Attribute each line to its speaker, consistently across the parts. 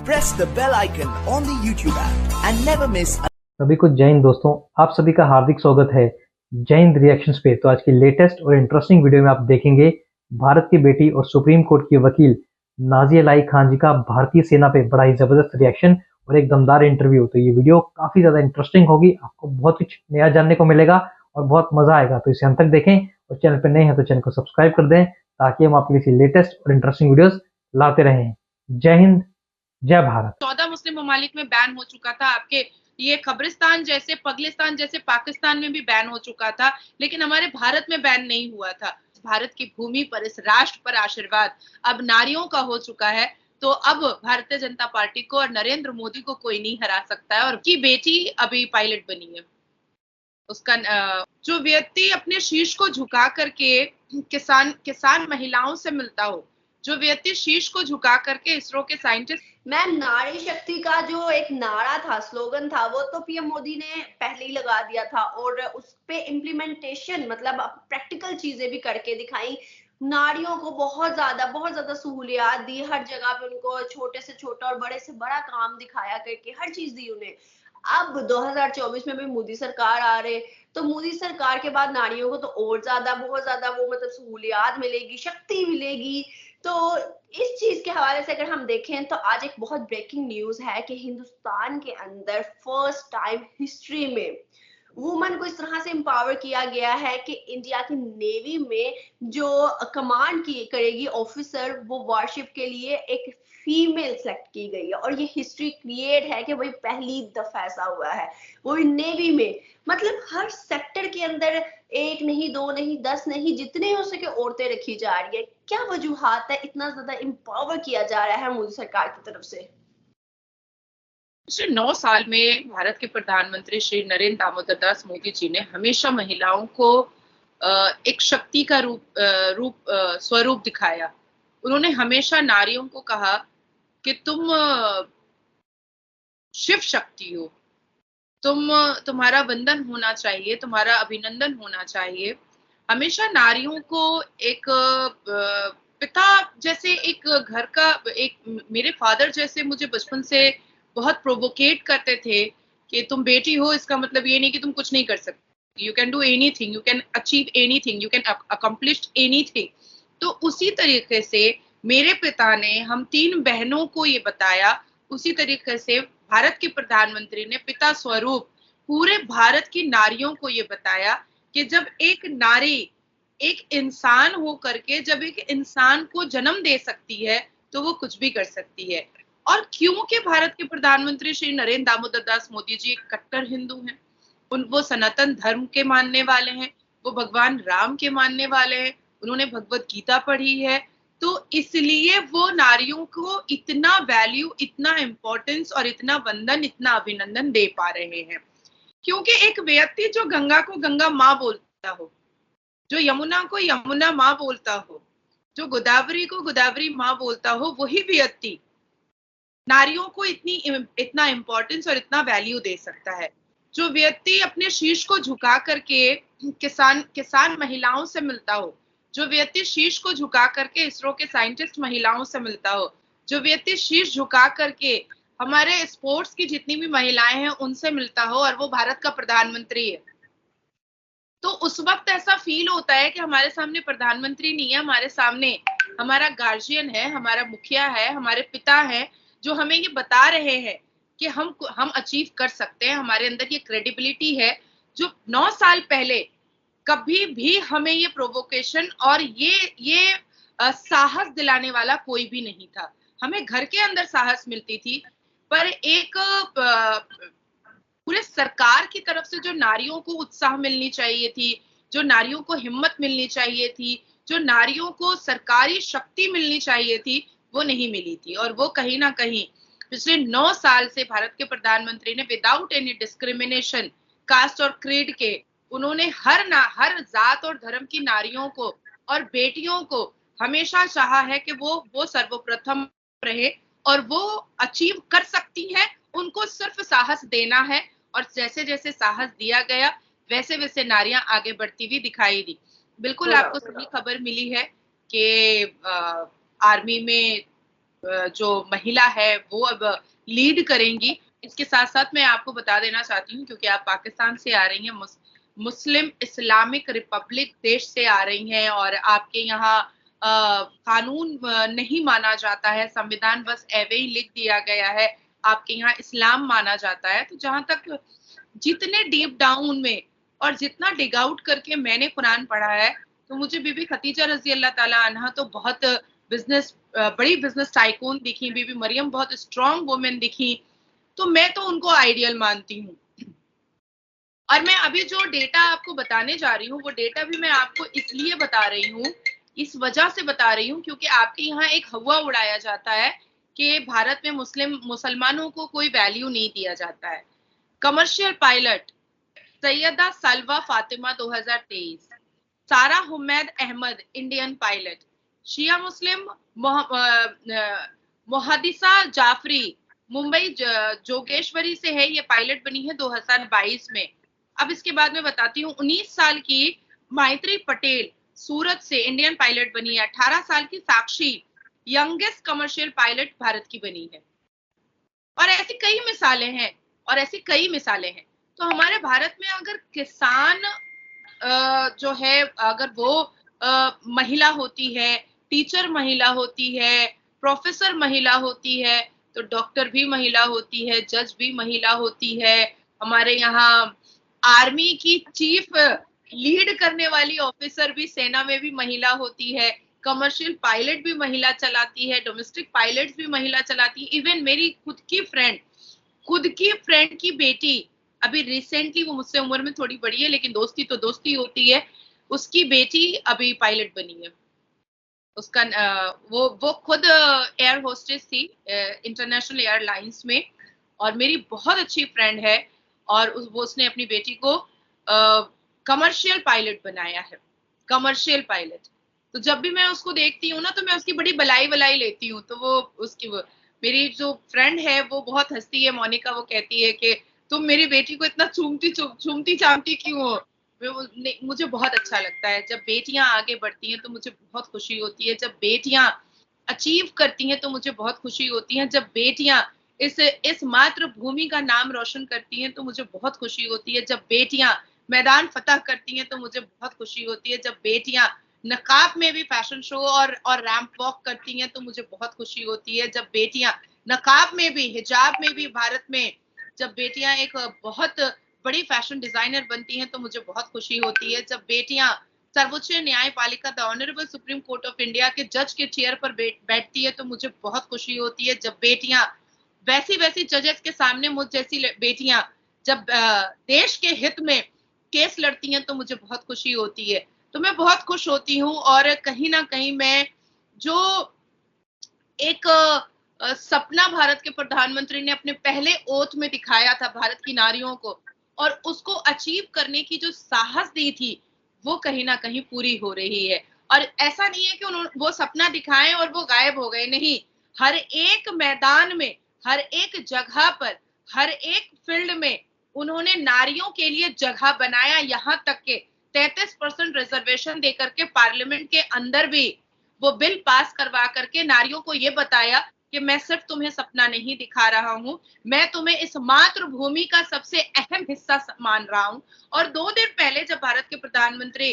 Speaker 1: press the bell icon on the YouTube app and never miss.
Speaker 2: सभी को जय हिंद दोस्तों, आप सभी का हार्दिक स्वागत है जय हिंद रिएक्शंस पे। तो आज की लेटेस्ट और इंटरेस्टिंग वीडियो में आप देखेंगे भारत की बेटी और सुप्रीम कोर्ट की वकील नाज़िया इलाही खान जी का भारतीय सेना पे बड़ा ही जबरदस्त रिएक्शन और एक दमदार इंटरव्यू। तो ये वीडियो काफी ज्यादा इंटरेस्टिंग होगी, आपको बहुत कुछ नया जानने को मिलेगा और बहुत मजा आएगा। तो इसे अंत तक देखें और चैनल पर नए हैं तो चैनल को सब्सक्राइब कर दें ताकि हम आपके लिए लेटेस्ट और इंटरेस्टिंग वीडियोस लाते रहें। जय हिंद, जय भारत।
Speaker 3: 14 मुस्लिम ममालिक में बैन हो चुका था, आपके ये खबरिस्तान जैसे पगलिस्तान जैसे पाकिस्तान में भी बैन हो चुका था, लेकिन हमारे भारत में बैन नहीं हुआ था। भारत की भूमि पर, इस राष्ट्र पर आशीर्वाद अब नारियों का हो चुका है। तो अब भारतीय जनता पार्टी को और नरेंद्र मोदी को कोई नहीं हरा सकता है। और की बेटी अभी पायलट बनी है। उसका जो व्यक्ति अपने शीश को झुका करके किसान महिलाओं से मिलता हो, जो व्यक्ति शीश को झुका करके इसरो के साइंटिस्ट।
Speaker 4: मैम, नारी शक्ति का जो एक नारा था, स्लोगन था, वो तो पीएम मोदी ने पहले ही लगा दिया था और उस पे इम्प्लीमेंटेशन मतलब प्रैक्टिकल चीजें भी करके दिखाई। नारियों को बहुत ज्यादा सहूलियात दी, हर जगह पे उनको छोटे से छोटा और बड़े से बड़ा काम दिखाया करके हर चीज दी उन्हें। अब 2024 में भी मोदी सरकार आ रहे, तो मोदी सरकार के बाद नारियों को तो और ज्यादा बहुत ज्यादा वो मतलब सहूलियात मिलेगी, शक्ति मिलेगी। तो इस चीज के हवाले से अगर हम देखें तो आज एक बहुत ब्रेकिंग न्यूज है कि हिंदुस्तान के अंदर फर्स्ट टाइम हिस्ट्री में वुमन को इस तरह से एम्पावर किया गया है कि इंडिया की नेवी में जो कमांड की करेगी ऑफिसर, वो वारशिप के लिए एक फीमेल सेलेक्ट की गई है। और ये हिस्ट्री क्रिएट है कि वही पहली दफा ऐसा हुआ है, वो नेवी में। मतलब हर सेक्टर के अंदर एक नहीं, दो नहीं, 10 नहीं, जितने हो सके औरतें रखी जा रही है। क्या वजूहात है इतना ज्यादा एम्पावर किया जा रहा है मोदी सरकार की तरफ से?
Speaker 3: पिछले 9 साल में भारत के प्रधानमंत्री श्री नरेंद्र दामोदर दास मोदी जी ने हमेशा महिलाओं को एक शक्ति का स्वरूप दिखाया। उन्होंने हमेशा नारियों को कहा कि तुम शिव शक्ति हो, तुम्हारा वंदन होना चाहिए, तुम्हारा अभिनंदन होना चाहिए। हमेशा नारियों को एक पिता जैसे, एक घर का एक मेरे फादर जैसे मुझे बचपन से बहुत प्रोवोकेट करते थे कि तुम बेटी हो, इसका मतलब ये नहीं कि तुम कुछ नहीं कर सकती। You can do anything, you can achieve anything, you can accomplish anything. तो उसी तरीके से मेरे पिता ने हम 3 बहनों को ये बताया। उसी तरीके से भारत के प्रधानमंत्री ने पिता स्वरूप पूरे भारत की नारियों को ये बताया कि जब एक नारी एक इंसान हो करके जब एक इंसान को जन्म दे सकती है तो वो कुछ भी कर सकती है। और क्योंकि भारत के प्रधानमंत्री श्री नरेंद्र दामोदर दास मोदी जी एक कट्टर हिंदू हैं, वो सनातन धर्म के मानने वाले हैं, वो भगवान राम के मानने वाले हैं, उन्होंने भगवत गीता पढ़ी है। तो इसलिए वो नारियों को इतना वैल्यू, इतना इम्पोर्टेंस और इतना वंदन, इतना अभिनंदन दे पा रहे हैं। क्योंकि एक व्यक्ति जो गंगा को गंगा माँ बोलता हो, जो यमुना को यमुना माँ बोलता हो, जो गोदावरी को गोदावरी माँ बोलता हो, वही व्यक्ति नारियों को इतना इम्पोर्टेंस और इतना वैल्यू दे सकता है। जो व्यक्ति अपने शीश को झुका करके किसान महिलाओं से मिलता हो, जो व्यक्ति शीश को झुका करके इसरो के साइंटिस्ट महिलाओं से मिलता हो, जो व्यक्ति शीश झुका करके हमारे स्पोर्ट्स की जितनी भी महिलाएं हैं उनसे मिलता हो, और वो भारत का प्रधानमंत्री है, तो उस वक्त ऐसा फील होता है कि हमारे सामने प्रधानमंत्री नहीं है, हमारे सामने हमारा गार्जियन है, हमारा मुखिया है, हमारे पिता है, जो हमें ये बता रहे हैं कि हम अचीव कर सकते हैं, हमारे अंदर ये क्रेडिबिलिटी है। जो 9 साल पहले कभी भी हमें ये प्रोवोकेशन और ये साहस दिलाने वाला कोई भी नहीं था। हमें घर के अंदर साहस मिलती थी, पर एक पूरे सरकार की तरफ से जो नारियों को उत्साह मिलनी चाहिए थी, जो नारियों को हिम्मत मिलनी चाहिए थी, जो नारियों को सरकारी शक्ति मिलनी चाहिए थी, वो नहीं मिली थी। और वो कहीं ना कहीं पिछले 9 साल से भारत के प्रधानमंत्री ने विदाउट एनी डिस्क्रिमिनेशन कास्ट और क्रीड के, उन्होंने हर जात और धर्म की नारियों को और बेटियों को हमेशा चाहा है कि वो सर्वप्रथम रहे और वो अचीव कर सकती है। उनको सिर्फ साहस देना है, और जैसे जैसे साहस दिया गया वैसे वैसे नारियां आगे बढ़ती हुई दिखाई दी। बिल्कुल आपको सही खबर मिली है कि आर्मी में जो महिला है वो अब लीड करेंगी। इसके साथ साथ मैं आपको बता देना चाहती हूँ, क्योंकि आप पाकिस्तान से आ रही हैं, मुस्लिम इस्लामिक रिपब्लिक देश से आ रही हैं, और आपके यहाँ कानून नहीं माना जाता है, संविधान बस ऐवे ही लिख दिया गया है, आपके यहाँ इस्लाम माना जाता है। तो जहां तक जितने डीप डाउन में और जितना डिग आउट करके मैंने कुरान पढ़ा है, तो मुझे बीबी खदीजा रजी अल्लाह ताला अन्हा तो बहुत बड़ी बिजनेस टाइकून दिखी, बीबी मरियम बहुत स्ट्रांग वुमेन दिखी, तो मैं तो उनको आइडियल मानती हूँ। और मैं अभी जो डेटा आपको बताने जा रही हूँ, वो डेटा भी मैं आपको इसलिए बता रही हूँ, इस वजह से बता रही हूँ, क्योंकि आपके यहाँ एक हवा उड़ाया जाता है कि भारत में मुसलमानों को कोई वैल्यू नहीं दिया जाता है। कमर्शियल पायलट सैयदा सलवा फातिमा 2023, सारा हुमैद अहमद इंडियन पायलट, शिया मुस्लिम मुहद्दिसा जाफरी मुंबई जोगेश्वरी से है, ये पायलट बनी है 2022 में। अब इसके बाद में बताती हूँ, 19 साल की माइत्री पटेल सूरत से इंडियन पायलट बनी है। 18 साल की साक्षी यंगेस्ट कमर्शियल पायलट भारत की बनी है। और ऐसी कई मिसालें हैं, और ऐसी कई मिसालें हैं। तो हमारे भारत में अगर किसान जो है, अगर वो महिला होती है, टीचर महिला होती है, प्रोफेसर महिला होती है, तो डॉक्टर भी महिला होती है, जज भी महिला होती है, हमारे यहाँ आर्मी की चीफ लीड करने वाली ऑफिसर भी सेना में भी महिला होती है, कमर्शियल पायलट भी महिला चलाती है, डोमेस्टिक पायलट भी महिला चलाती है। इवन मेरी खुद की फ्रेंड की बेटी, अभी रिसेंटली, वो मुझसे उम्र में थोड़ी बड़ी है लेकिन दोस्ती तो दोस्ती होती है, उसकी बेटी अभी पायलट बनी है। उसका वो खुद एयर होस्टेस थी इंटरनेशनल एयरलाइंस में, और मेरी बहुत अच्छी फ्रेंड है, और उसने अपनी बेटी को कमर्शियल पायलट बनाया है, कमर्शियल पायलट। तो जब भी मैं उसको देखती हूँ ना, तो मैं उसकी बड़ी बलाई लेती हूँ। तो मेरी जो फ्रेंड है वो बहुत हंसती है, मोनिका, वो कहती है कि तुम मेरी बेटी को इतना चूमती चामती क्यों हो। मुझे बहुत अच्छा लगता है जब बेटियां आगे बढ़ती हैं, तो मुझे बहुत खुशी होती है। जब बेटियां अचीव करती हैं तो मुझे बहुत खुशी होती है। जब बेटियां इस मातृभूमि का नाम रोशन करती हैं तो मुझे बहुत खुशी होती है। जब बेटियां मैदान फतह करती हैं तो मुझे बहुत खुशी होती है। जब बेटियां नकाब में भी फैशन शो और रैंप वॉक करती हैं तो मुझे बहुत खुशी होती है। जब बेटियां नकाब में भी, हिजाब में भी भारत में, जब बेटियां एक बहुत बड़ी फैशन डिजाइनर बनती हैं तो मुझे बहुत खुशी होती है। जब बेटियां सर्वोच्च न्यायपालिका the honourable supreme court of India के जज के चेयर पर बैठती है तो मुझे बहुत खुशी होती है। जब बेटियां वैसी जजेस के सामने, मुझ जैसी बेटियां जब देश के हित में केस लड़ती हैं तो मुझे बहुत खुशी होती है। तो मैं बहुत खुश होती हूँ, और कहीं ना कहीं मैं जो एक सपना भारत के प्रधानमंत्री ने अपने पहले ओथ में दिखाया था भारत की नारियों को, और उसको अचीव करने की जो साहस दी थी, वो कहीं ना कहीं पूरी हो रही है। और ऐसा नहीं है कि उन्होंने वो सपना दिखाएं और वो गायब हो गए, नहीं। हर एक मैदान में, हर एक जगह पर, हर एक फील्ड में उन्होंने नारियों के लिए जगह बनाया। यहाँ तक के 33% रिजर्वेशन देकर के पार्लियामेंट के अंदर भी वो बिल पास करवा करके नारियों को ये बताया कि मैं सिर्फ तुम्हें सपना नहीं दिखा रहा हूं, मैं तुम्हें इस मातृभूमि का सबसे अहम हिस्सा मान रहा हूं। और 2 दिन पहले जब भारत के प्रधानमंत्री,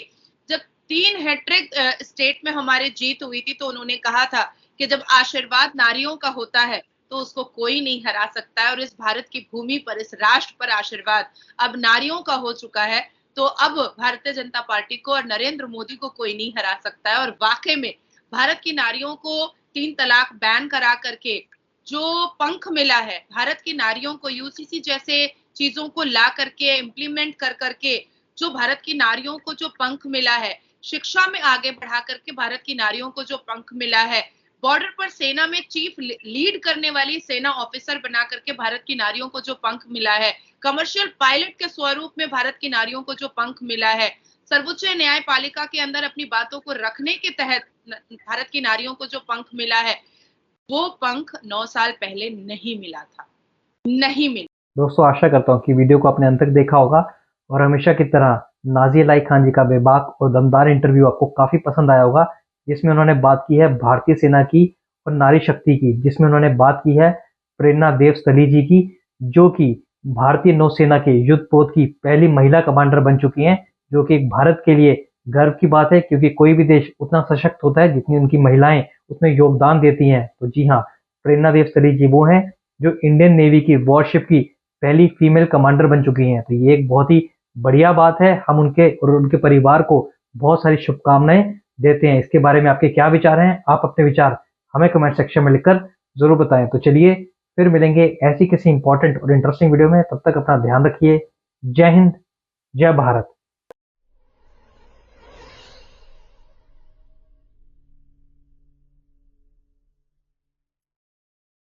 Speaker 3: जब 3 हैट्रिक स्टेट में हमारी जीत हुई थी, तो उन्होंने कहा था कि जब आशीर्वाद नारियों का होता है तो उसको कोई नहीं हरा सकता है। और इस भारत की भूमि पर, इस राष्ट्र पर आशीर्वाद अब नारियों का हो चुका है, तो अब भारतीय जनता पार्टी को और नरेंद्र मोदी को कोई नहीं हरा सकता है। और वाकई में भारत की नारियों को 3 तलाक बैन करा करके जो पंख मिला है, भारत की नारियों को यूसीसी जैसे चीजों को ला करके इम्प्लीमेंट कर करके जो भारत की नारियों को जो पंख मिला है, शिक्षा में आगे बढ़ा करके भारत की नारियों को जो पंख मिला है, बॉर्डर पर सेना में चीफ लीड करने वाली सेना ऑफिसर बना करके भारत की नारियों को जो पंख मिला है, कमर्शियल पायलट के स्वरूप में भारत की नारियों को जो पंख मिला है, सर्वोच्च न्यायपालिका के अंदर अपनी बातों को रखने के तहत भारत की नारियों को जो पंख मिला है, वो पंख 9 साल पहले नहीं मिला था, नहीं मिला।
Speaker 2: दोस्तों, आशा करता हूँ कि वीडियो को आपने अंत तक देखा होगा, और हमेशा की तरह नाज़िया लाई खान जी का बेबाक और दमदार इंटरव्यू आपको काफी पसंद आया होगा, जिसमें उन्होंने बात की है भारतीय सेना की और नारी शक्ति की, जिसमें उन्होंने बात की है प्रेरणा देव स्थली जी की, जो कि भारतीय नौसेना के युद्ध पोत की पहली महिला कमांडर बन चुकी हैं, जो कि एक भारत के लिए गर्व की बात है, क्योंकि कोई भी देश उतना सशक्त होता है जितनी उनकी महिलाएं उसमें योगदान देती हैं। तो जी हाँ, प्रेरणा देव स्थली जी वो हैं जो इंडियन नेवी की वॉरशिप की पहली फीमेल कमांडर बन चुकी हैं। तो ये एक बहुत ही बढ़िया बात है। हम उनके और उनके परिवार को बहुत सारी शुभकामनाएं देते हैं। इसके बारे में आपके क्या विचार हैं? आप अपने विचार हमें कमेंट सेक्शन में लिखकर जरूर बताएं। तो चलिए फिर मिलेंगे ऐसी किसी इंपॉर्टेंट और इंटरेस्टिंग वीडियो में। तब तक अपना ध्यान रखिए। जय हिंद, जय भारत।